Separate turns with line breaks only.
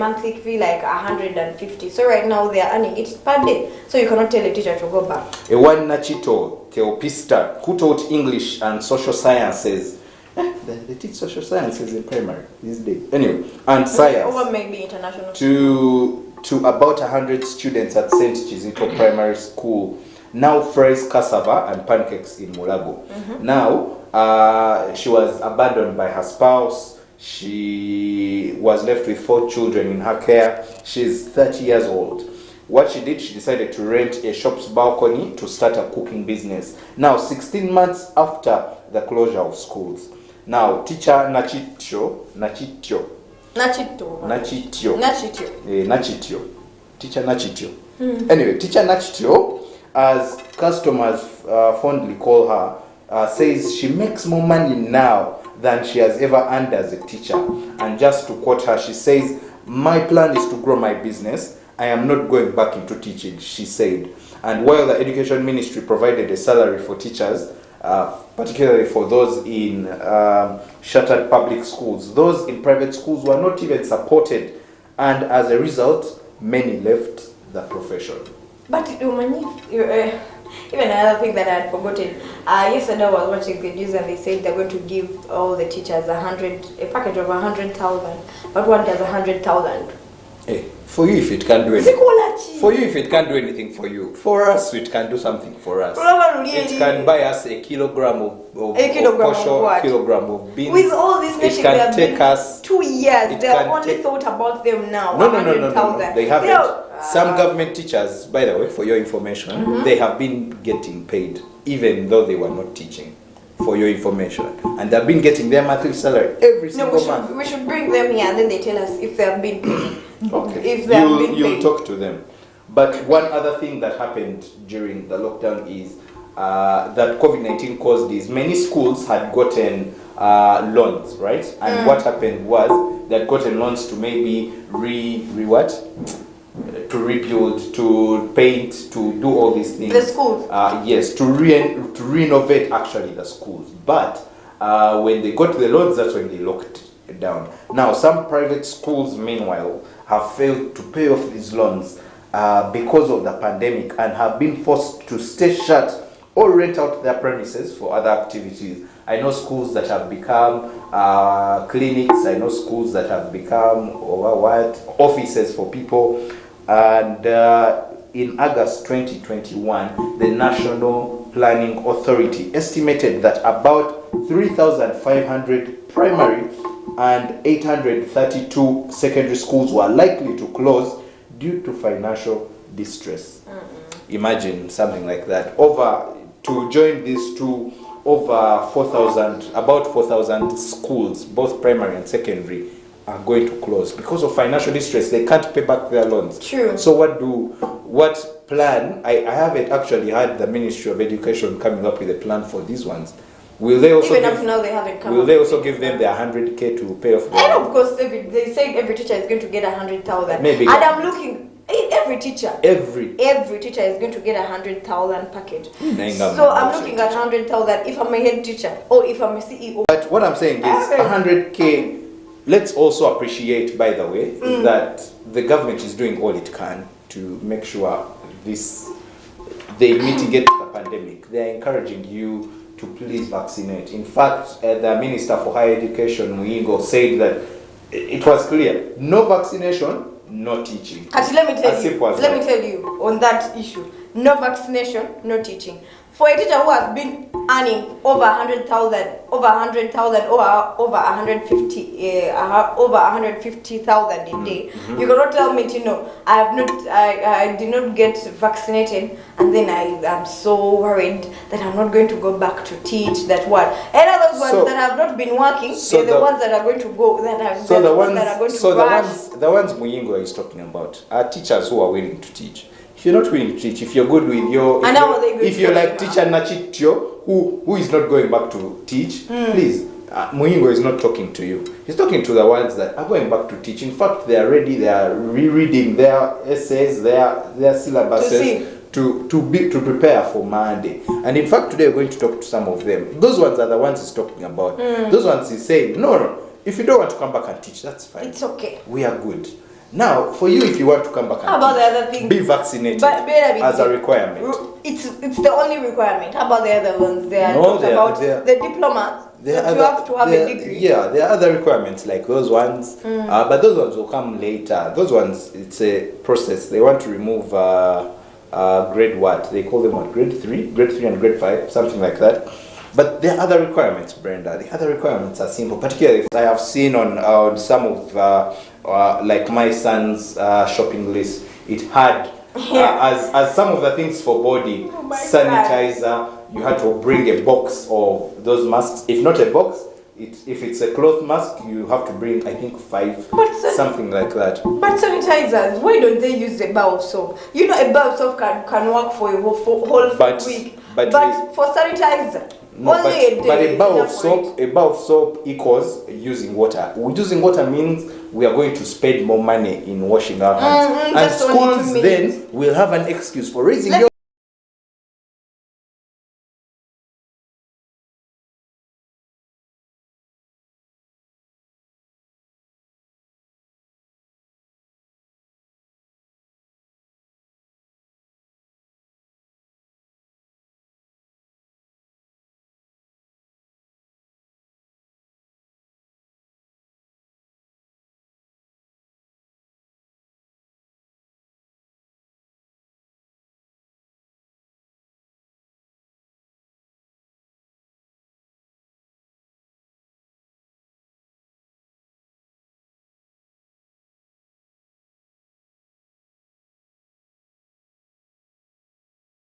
monthly fee like 150. So right now they are earning it per day. So you cannot tell a teacher to go back.
One Nachito Theopista, who taught English and social sciences. They teach social sciences in primary these days. Anyway, and science.
Or maybe international.
To about 100 students at St. Chizito Primary School. Now fries cassava and pancakes in Mulago. Now, she was abandoned by her spouse. She was left with 4 children in her care. She's 30 years old. What she did, she decided to rent a shop's balcony to start a cooking business. Now, 16 months after the closure of schools. Now, teacher Nachitio. Teacher Nachitio. Anyway, teacher Nachitio, as customers fondly call her, says she makes more money now than she has ever earned as a teacher. And just to quote her, she says, "My plan is to grow my business. I am not going back into teaching," she said. And while the Education Ministry provided a salary for teachers, particularly for those in shuttered public schools, those in private schools were not even supported. And as a result, many left the profession.
But even another thing that I had forgotten, yesterday I was watching the news and they said they're going to give all the teachers a package of 100,000, but one does 100,000.
Hey, for you if it can't do anything, for you if it can't do anything for you, for us it can do something for us. It can buy us a kilogram of kilogram of beans.
With all this nation,
it can take us
2 years. They have only thought about them now.
No. They haven't. Some government teachers, by the way, for your information, they have been getting paid even though they were not teaching. For your information, and they've been getting their monthly salary every single month.
We should bring them here and then they tell us if they have been paid.
Okay.
If they have been paid.
You'll talk to them. But one other thing that happened during the lockdown is that COVID-19 caused is many schools had gotten loans, right? And what happened was they had gotten loans to maybe to rebuild, to paint, to do all these things.
The schools?
Yes, to renovate actually the schools. But when they got the loans, that's when they locked it down. Now, some private schools, meanwhile, have failed to pay off these loans because of the pandemic and have been forced to stay shut or rent out their premises for other activities. I know schools that have become clinics. I know schools that have become offices for people. And in August 2021, the National Planning Authority estimated that about 3,500 primary and 832 secondary schools were likely to close due to financial distress. Imagine something like that. To join these two, about 4,000 schools, both primary and secondary, are going to close because of financial distress. They can't pay back their loans.
True.
So what plan? I haven't actually had the Ministry of Education coming up with a plan for these ones. Will they also
even up to now they haven't come.
Will they also give them their 100K to pay off?
And of course, they say every teacher is going to get 100,000.
Maybe.
And I'm looking. Every teacher.
Every
teacher is going to get 100,000 package.
So
I'm looking at 100,000 if I'm a head teacher or if I'm a CEO.
But what I'm saying is 100K. Let's also appreciate, by the way, that the government is doing all it can to make sure they mitigate the pandemic. They are encouraging you to please vaccinate. In fact, the Minister for Higher Education, Muingo, said that it was clear: no vaccination, no teaching.
Actually, let me tell you on that issue: no vaccination, no teaching. For a teacher who has been earning over 100,000, over 150,000 a day, you cannot tell me, I did not get vaccinated, and then I am so worried that I'm not going to go back to teach. That what? And others ones that have not been working, they're the ones that are going to go. The
ones Muyingo is talking about are teachers who are willing to teach. If you're not willing to teach, if you're good with if you're like teacher Nachitio, who is not going back to teach, please, Muyingo is not talking to you. He's talking to the ones that are going back to teach. In fact, they are ready. They are rereading their essays, their syllabuses to prepare for Monday. And in fact, today we're going to talk to some of them. Those ones are the ones he's talking about. Those ones he's saying, no, if you don't want to come back and teach, that's fine.
It's okay.
We are good. Now, for you, if you want to come back and
How about
teach,
the other thing?
be vaccinated
But
as a requirement.
It's the only requirement. How about the other ones? They are
No,
talked about the diploma. You have to have a degree.
Yeah, there are other requirements like those ones, but those ones will come later. Those ones, it's a process. They want to remove grade what? They call them what? Grade 3 and grade 5, something like that. But there are other requirements, Brenda. The other requirements are simple, particularly if I have seen on some of like my son's shopping list. It had as some of the things for body, sanitizer. You had to bring a box of those masks. If not a box, if it's a cloth mask, you have to bring, I think, 5, something like that.
But sanitizers, why don't they use a bar of soap? You know, a bar of soap can work for a whole week. But for sanitizer,
no,
only a day.
But a bar of soap equals using water. Using water means we are going to spend more money in washing our hands. And schools then will have an excuse for raising your